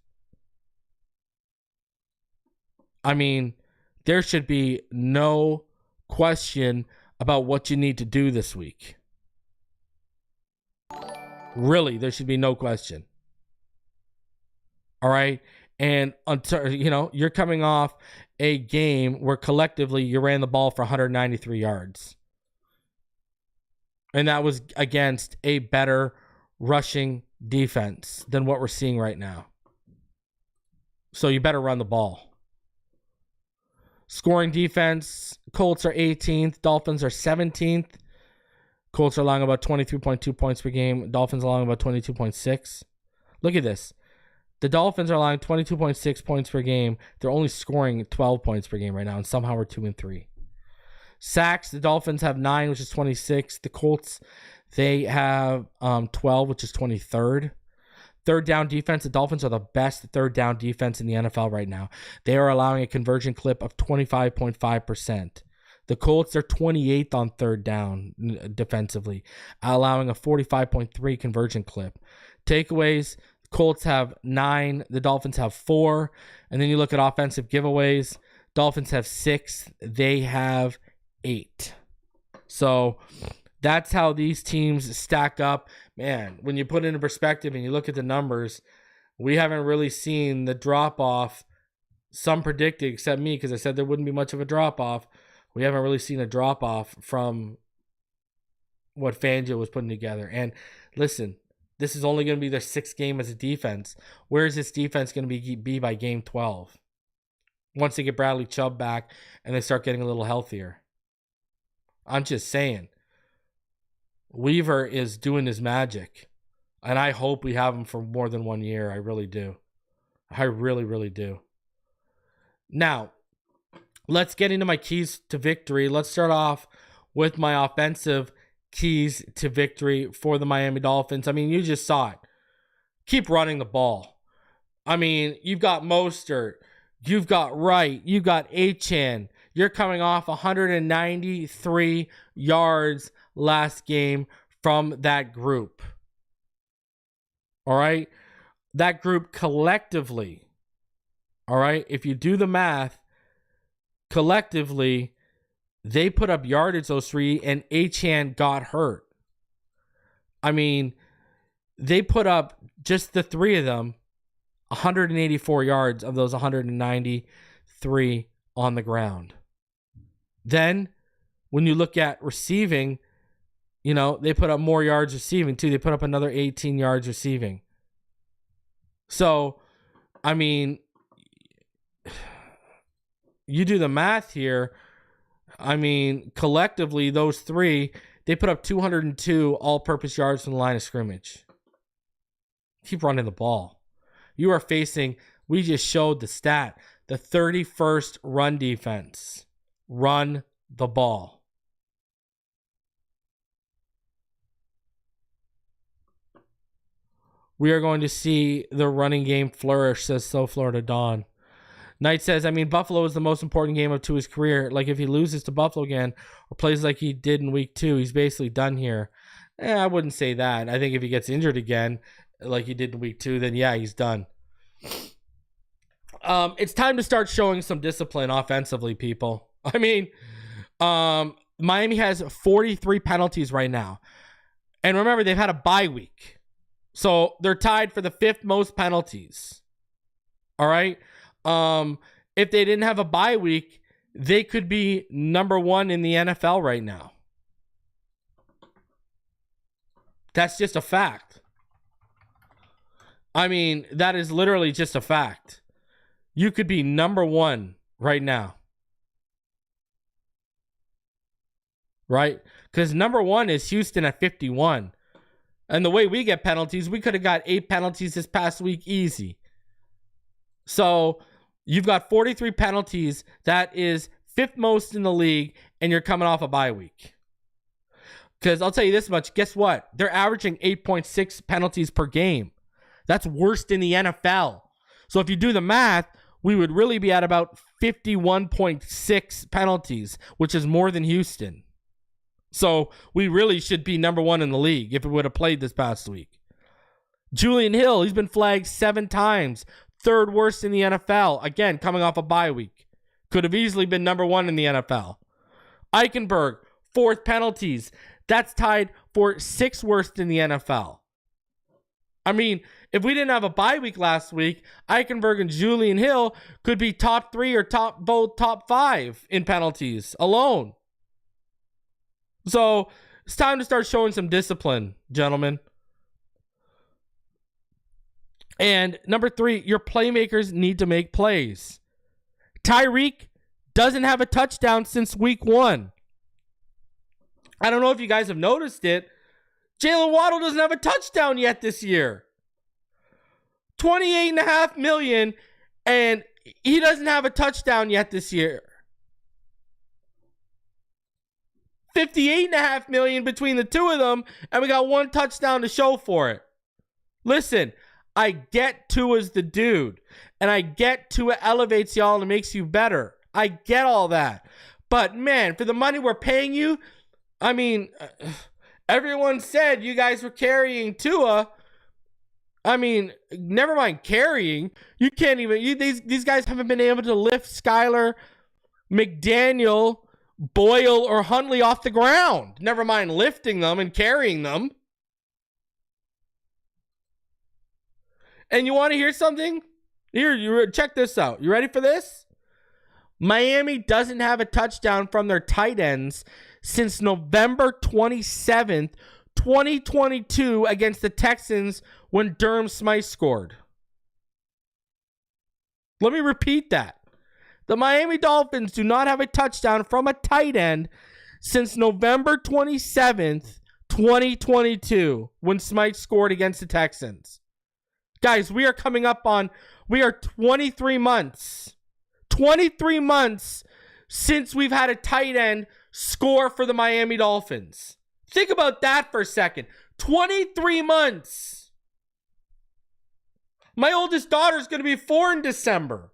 I mean, there should be no question about what you need to do this week. Really, there should be no question. All right. And until, you're coming off a game where collectively you ran the ball for 193 yards. And that was against a better rushing defense than what we're seeing right now. So you better run the ball. Scoring defense, Colts are 18th. Dolphins are 17th. Colts are allowing about 23.2 points per game. Dolphins allowing about 22.6. Look at this. The Dolphins are allowing 22.6 points per game. They're only scoring 12 points per game right now, and somehow we're 2-3. Sacks, the Dolphins have 9, which is 26. The Colts, they have 12, which is 23rd. Third down defense, the Dolphins are the best third down defense in the NFL right now. They are allowing a conversion clip of 25.5%. The Colts are 28th on third down defensively, allowing a 45.3 conversion clip. Takeaways, the Colts have 9, the Dolphins have 4. And then you look at offensive giveaways, Dolphins have 6, they have 8. So that's how these teams stack up. Man, when you put it into perspective and you look at the numbers, we haven't really seen the drop-off. Some predicted, except me, because I said there wouldn't be much of a drop-off. We haven't really seen a drop-off from what Fangio was putting together. And listen, this is only going to be their 6th game as a defense. Where is this defense going to be by game 12? Once they get Bradley Chubb back and they start getting a little healthier. I'm just saying. Weaver is doing his magic. And I hope we have him for more than 1 year. I really do. I really, really do. Now, let's get into my keys to victory. Let's start off with my offensive keys to victory for the Miami Dolphins. I mean, you just saw it. Keep running the ball. I mean, you've got Mostert. You've got Wright. You've got Achane. You're coming off 193 yards last game from that group. All right? That group collectively, all right, if you do the math, collectively, they put up yardage, those 3, and Achane got hurt. I mean, they put up, just the 3 of them, 184 yards of those 193 on the ground. Then, when you look at receiving, they put up more yards receiving too. They put up another 18 yards receiving. So, I mean, you do the math here. I mean, collectively, those 3, they put up 202 all-purpose yards from the line of scrimmage. Keep running the ball. You are facing, we just showed the stat, the 31st run defense. Run the ball. We are going to see the running game flourish, says So Florida Dawn. Knight says, Buffalo is the most important game to his career. Like, if he loses to Buffalo again or plays like he did in week 2, he's basically done here. I wouldn't say that. I think if he gets injured again, like he did in week 2, then yeah, he's done. It's time to start showing some discipline offensively, people. Miami has 43 penalties right now. And remember, they've had a bye week. So they're tied for the 5th most penalties. All right? If they didn't have a bye week, they could be number 1 in the NFL right now. That's just a fact. That is literally just a fact. You could be number 1 right now. Right? Because number 1 is Houston at 51. And the way we get penalties, we could have got 8 penalties this past week easy. So you've got 43 penalties. That is 5th most in the league, and you're coming off a bye week. Because I'll tell you this much. Guess what? They're averaging 8.6 penalties per game. That's worst in the NFL. So if you do the math, we would really be at about 51.6 penalties, which is more than Houston. So we really should be number 1 in the league if we would have played this past week. Julian Hill, he's been flagged 7 times. 3rd worst in the NFL. Again, coming off a bye week. Could have easily been number 1 in the NFL. Eichenberg, 4th penalties. That's tied for 6th worst in the NFL. If If we didn't have a bye week last week, Eichenberg and Julian Hill could be top 3 or both top 5 in penalties alone. So it's time to start showing some discipline, gentlemen. And number 3, your playmakers need to make plays. Tyreek doesn't have a touchdown since week 1. I don't know if you guys have noticed it. Jalen Waddle doesn't have a touchdown yet this year. $28.5 million, and he doesn't have a touchdown yet this year. $58.5 million between the two of them, and we got 1 touchdown to show for it. Listen, I get Tua's the dude, and I get Tua elevates y'all and makes you better. I get all that. But man, for the money we're paying you, I mean, everyone said you guys were carrying Tua. I mean, never mind carrying. You can't even, these guys haven't been able to lift Skylar, McDaniel, Boyle, or Huntley off the ground. Never mind lifting them and carrying them. And you want to hear something? Here, check this out. You ready for this? Miami doesn't have a touchdown from their tight ends since November 27th, 2022 against the Texans when Durham Smythe scored. Let me repeat that. The Miami Dolphins do not have a touchdown from a tight end since November 27th, 2022 when Smythe scored against the Texans. Guys, we are 23 months. 23 months since we've had a tight end score for the Miami Dolphins. Think about that for a second. 23 months. My oldest daughter's going to be 4 in December.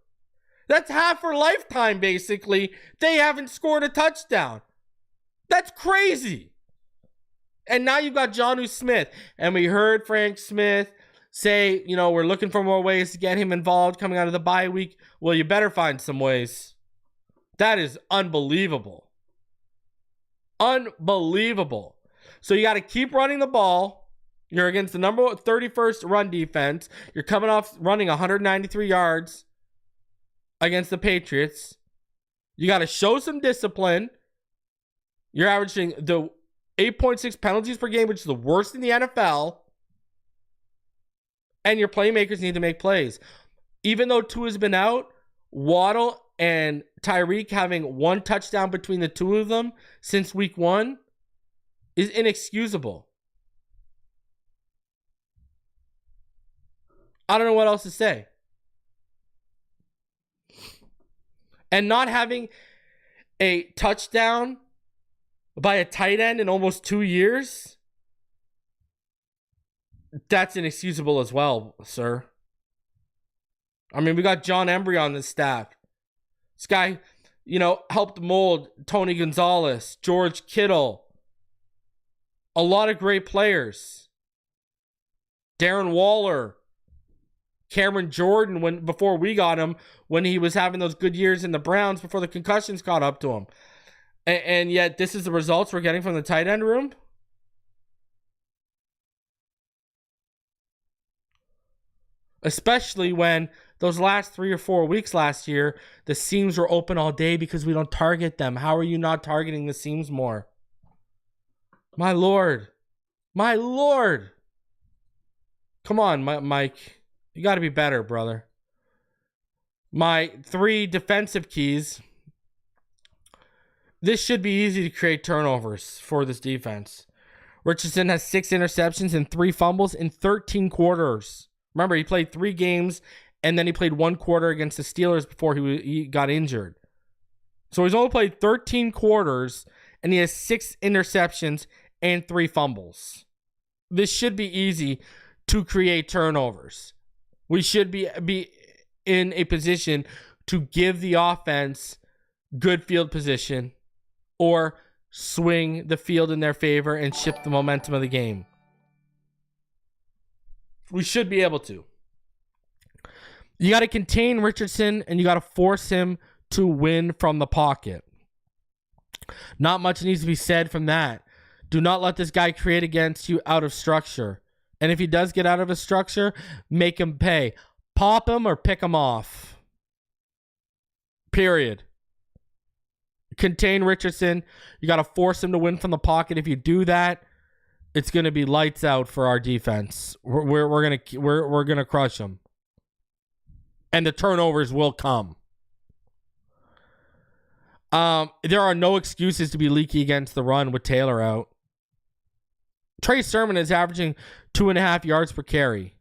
That's half her lifetime, basically. They haven't scored a touchdown. That's crazy. And now you've got Jonnu Smith. And we heard Frank Smith say, we're looking for more ways to get him involved coming out of the bye week. Well, you better find some ways. That is unbelievable. Unbelievable. So you got to keep running the ball. You're against the number 31st run defense. You're coming off running 193 yards against the Patriots. You got to show some discipline. You're averaging the 8.6 penalties per game, which is the worst in the NFL. And your playmakers need to make plays. Even though Tua's been out, Waddle and Tyreek having 1 touchdown between the two of them since week 1 is inexcusable. I don't know what else to say. And not having a touchdown by a tight end in almost 2 years, that's inexcusable as well, sir. I mean, we got John Embry on the staff. This guy, helped mold Tony Gonzalez, George Kittle. A lot of great players. Darren Waller. Cameron Jordan, before we got him, when he was having those good years in the Browns before the concussions caught up to him. And yet, this is the results we're getting from the tight end room? Especially when those last 3 or 4 weeks last year, the seams were open all day because we don't target them. How are you not targeting the seams more? My Lord. My Lord. Come on, Mike. You got to be better, brother. My 3 defensive keys. This should be easy to create turnovers for this defense. Richardson has 6 interceptions and 3 fumbles in 13 quarters. Remember, he played 3 games, and then he played 1 quarter against the Steelers before he got injured. So he's only played 13 quarters, and he has 6 interceptions and 3 fumbles. This should be easy to create turnovers. We should be in a position to give the offense good field position or swing the field in their favor and shift the momentum of the game. We should be able to. You got to contain Richardson and you got to force him to win from the pocket. Not much needs to be said from that. Do not let this guy create against you out of structure. And if he does get out of his structure, make him pay. Pop him or pick him off. Period. Contain Richardson. You got to force him to win from the pocket. If you do that, it's going to be lights out for our defense. We're gonna crush them, and the turnovers will come. There are no excuses to be leaky against the run with Taylor out. Trey Sermon is averaging 2.5 yards per carry.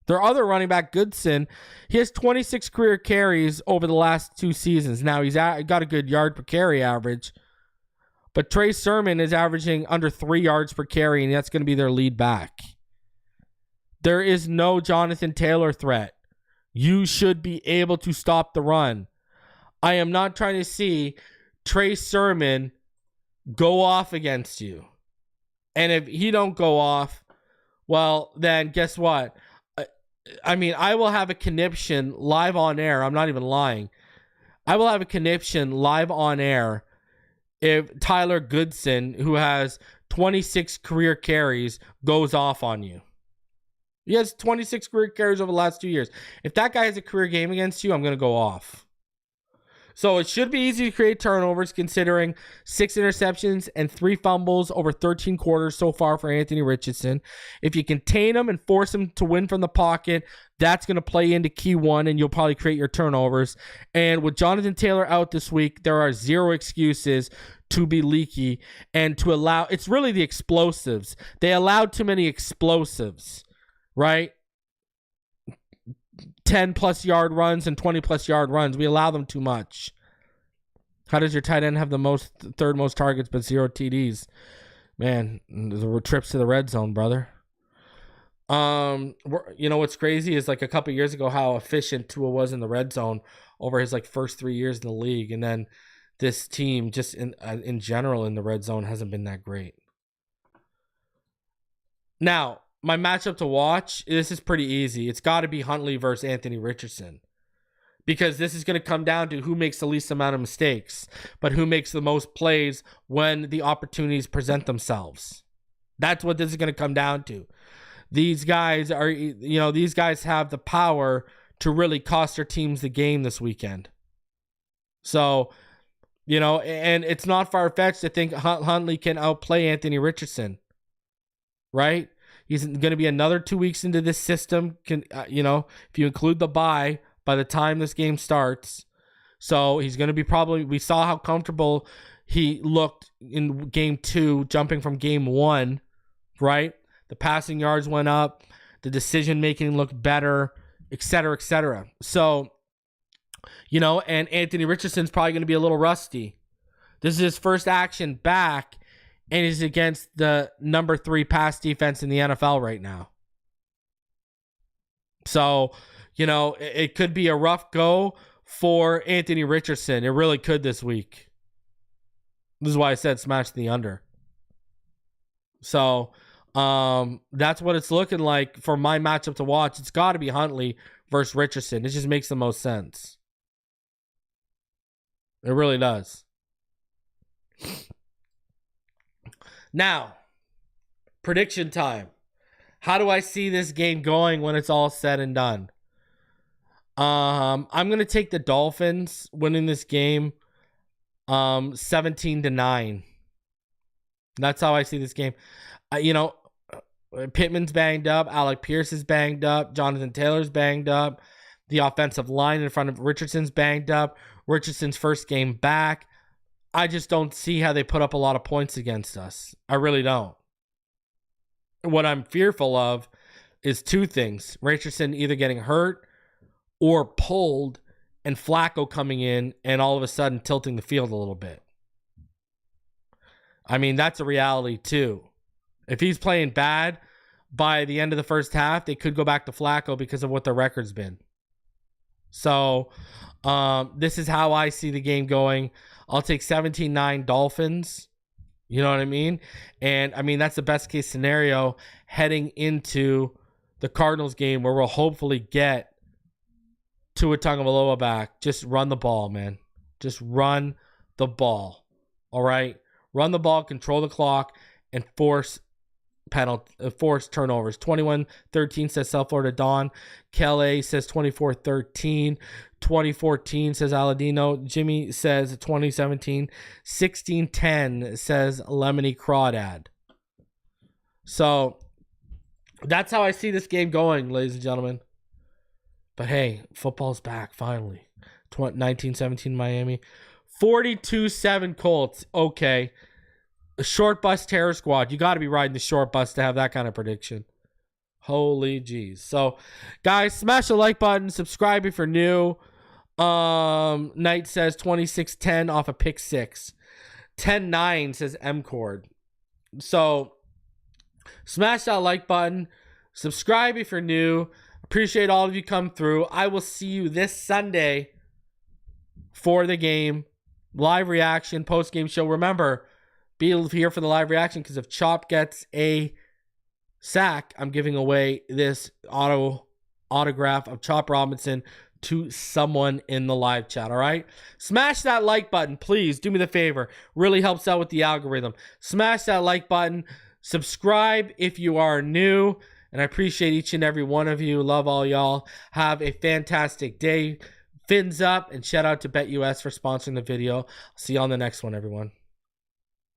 Their other running back, Goodson, he has 26 career carries over the last 2 seasons. Now, he's got a good yard per carry average. But Trey Sermon is averaging under 3 yards per carry, and that's going to be their lead back. There is no Jonathan Taylor threat. You should be able to stop the run. I am not trying to see Trey Sermon go off against you. And if he don't go off, well, then guess what? I mean, I will have a conniption live on air. I'm not even lying. I will have a conniption live on air if Tyler Goodson, who has 26 career carries, goes off on you. He has 26 career carries over the last 2 years. If that guy has a career game against you, I'm going to go off. So it should be easy to create turnovers considering 6 interceptions and 3 fumbles over 13 quarters so far for Anthony Richardson. If you contain him and force him to win from the pocket, that's going to play into key 1 and you'll probably create your turnovers. And with Jonathan Taylor out this week, there are 0 excuses to be leaky and to allow, it's really the explosives. They allowed too many explosives, right? 10 plus yard runs and 20 plus yard runs. We allow them too much. How does your tight end have the third most targets but 0 TDs? Man, the trips to the red zone, brother. You know what's crazy is like a couple years ago how efficient Tua was in the red zone over his like first 3 years in the league, and then this team just in general in the red zone hasn't been that great. Now, my matchup to watch, this is pretty easy. It's got to be Huntley versus Anthony Richardson. Because this is going to come down to who makes the least amount of mistakes, but who makes the most plays when the opportunities present themselves. That's what this is going to come down to. These guys these guys have the power to really cost their teams the game this weekend. So, and it's not far-fetched to think Huntley can outplay Anthony Richardson, right? He's going to be another 2 weeks into this system. If you include the bye by the time this game starts. So he's going to be we saw how comfortable he looked in game 2, jumping from game 1, right? The passing yards went up. The decision-making looked better, et cetera, et cetera. So, and Anthony Richardson's probably going to be a little rusty. This is his first action back, and he's against the number 3 pass defense in the NFL right now. So, it could be a rough go for Anthony Richardson. It really could this week. This is why I said smash the under. So, that's what it's looking like for my matchup to watch. It's got to be Huntley versus Richardson. It just makes the most sense. It really does. Now, prediction time. How do I see this game going when it's all said and done? I'm going to take the Dolphins winning this game 17-9. That's how I see this game. Pittman's banged up. Alec Pierce is banged up. Jonathan Taylor's banged up. The offensive line in front of Richardson's banged up. Richardson's first game back. I just don't see how they put up a lot of points against us. I really don't. What I'm fearful of is 2 things. Richardson either getting hurt or pulled and Flacco coming in and all of a sudden tilting the field a little bit. I mean, that's a reality too. If he's playing bad by the end of the first half, they could go back to Flacco because of what their record's been. So this is how I see the game going. I'll take 17-9 Dolphins. You know what I mean? And, I mean, that's the best case scenario heading into the Cardinals game where we'll hopefully get Tua Tagovailoa back. Just run the ball, man. Just run the ball. All right? Run the ball, control the clock, and force forced turnovers. 21-13 says South Florida Dawn. Kelly says 24-13. 2014 says Aladino. Jimmy says 2017. 16-10 says Lemony Crawdad. So that's how I see this game going, ladies and gentlemen. But hey, football's back finally. 19-17 Miami. 42-7 Colts. Okay. A short bus terror squad. You got to be riding the short bus to have that kind of prediction. Holy jeez. So, guys, smash the like button. Subscribe if you're new. Knight says 26-10 off a pick 6. 10-9 says M-Cord. So, smash that like button. Subscribe if you're new. Appreciate all of you come through. I will see you this Sunday for the game. Live reaction, post-game show. Remember, be here for the live reaction because if Chop gets a sack, I'm giving away this autograph of Chop Robinson to someone in the live chat, all right? Smash that like button, please. Do me the favor. Really helps out with the algorithm. Smash that like button. Subscribe if you are new. And I appreciate each and every one of you. Love all y'all. Have a fantastic day. Fins up. And shout out to BetUS for sponsoring the video. I'll see you on the next one, everyone.